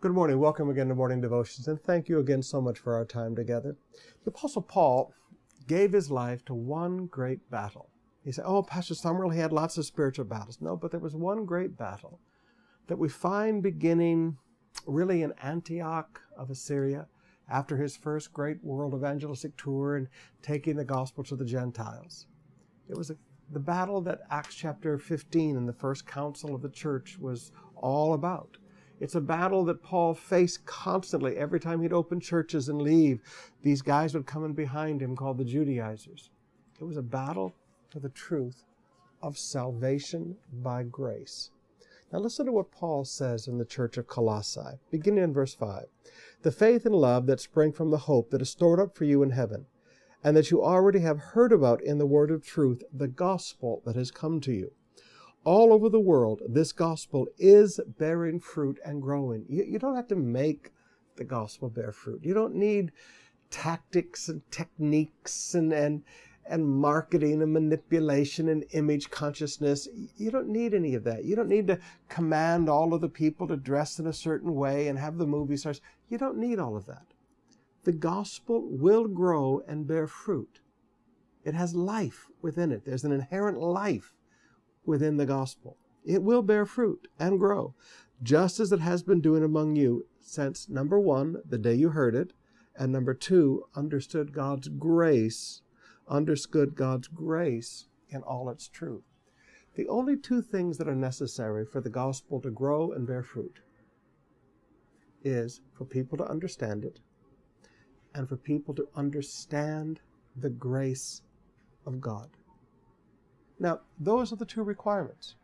Good morning. Welcome again to Morning Devotions, and thank you again so much for our time together. The Apostle Paul gave his life to one great battle. He said, oh, Pastor Summerall, he had lots of spiritual battles. No, but there was one great battle that we find beginning really in Antioch of Assyria after his first great world evangelistic tour and taking the gospel to the Gentiles. It was the battle that Acts chapter 15 in the first council of the church was all about. It's a battle that Paul faced constantly. Every time he'd open churches and leave, these guys would come in behind him called the Judaizers. It was a battle for the truth of salvation by grace. Now listen to what Paul says in the church of Colossae, beginning in verse 5. The faith and love that spring from the hope that is stored up for you in heaven, and that you already have heard about in the word of truth, the gospel that has come to you. All over the world, this gospel is bearing fruit and growing. You don't have to make the gospel bear fruit. You don't need tactics and techniques and marketing and manipulation and image consciousness. You don't need any of that. You don't need to command all of the people to dress in a certain way and have the movie stars. You don't need all of that. The gospel will grow and bear fruit. It has life within it. There's an inherent life within the gospel. It will bear fruit and grow, just as it has been doing among you since, number one, the day you heard it, and number two, understood God's grace in all its truth. The only two things that are necessary for the gospel to grow and bear fruit is for people to understand it and for people to understand the grace of God. Now, those are the two requirements.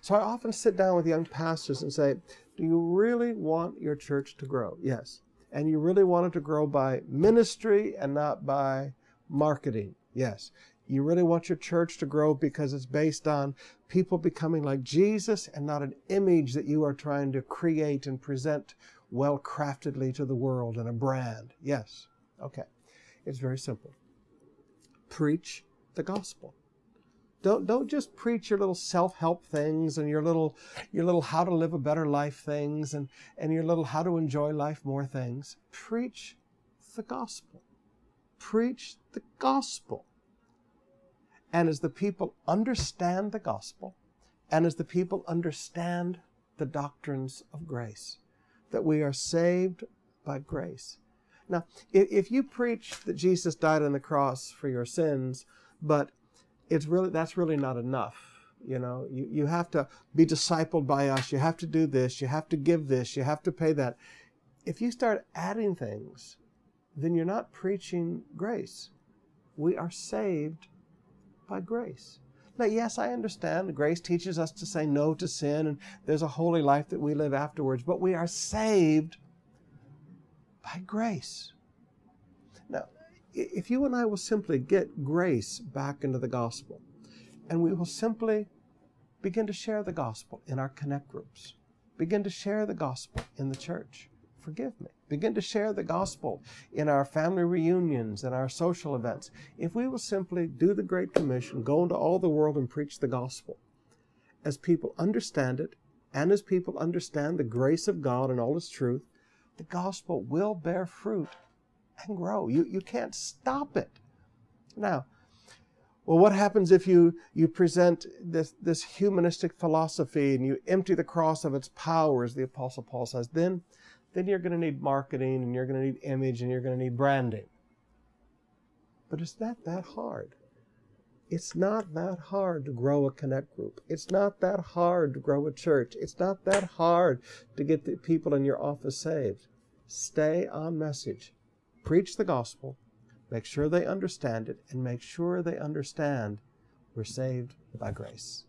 So I often sit down with young pastors and say, do you really want your church to grow? Yes. And you really want it to grow by ministry and not by marketing? Yes. You really want your church to grow because it's based on people becoming like Jesus and not an image that you are trying to create and present well-craftedly to the world in a brand? Yes. Okay. It's very simple. Preach the gospel. Don't just preach your little self-help things and your little how to live a better life things and your little how to enjoy life more things. Preach the gospel. Preach the gospel. And as the people understand the gospel, and as the people understand the doctrines of grace, that we are saved by grace. Now, if you preach that Jesus died on the cross for your sins, but that's really not enough. You know, you have to be discipled by us. You have to do this. You have to give this. You have to pay that. If you start adding things, then you're not preaching grace. We are saved by grace. Now, yes, I understand grace teaches us to say no to sin, and there's a holy life that we live afterwards, but we are saved by grace. Now, if you and I will simply get grace back into the gospel, and we will simply begin to share the gospel in our connect groups, begin to share the gospel in the church, forgive me, begin to share the gospel in our family reunions and our social events. If we will simply do the Great Commission, go into all the world and preach the gospel, as people understand it, and as people understand the grace of God and all its truth, the gospel will bear fruit and grow. You can't stop it. Now, well, what happens if you present this humanistic philosophy and you empty the cross of its power, as the Apostle Paul says? Then you're going to need marketing, and you're going to need image, and you're going to need branding. But it's not that hard. It's not that hard to grow a connect group. It's not that hard to grow a church. It's not that hard to get the people in your office saved. Stay on message. Preach the gospel, make sure they understand it, and make sure they understand we're saved by grace.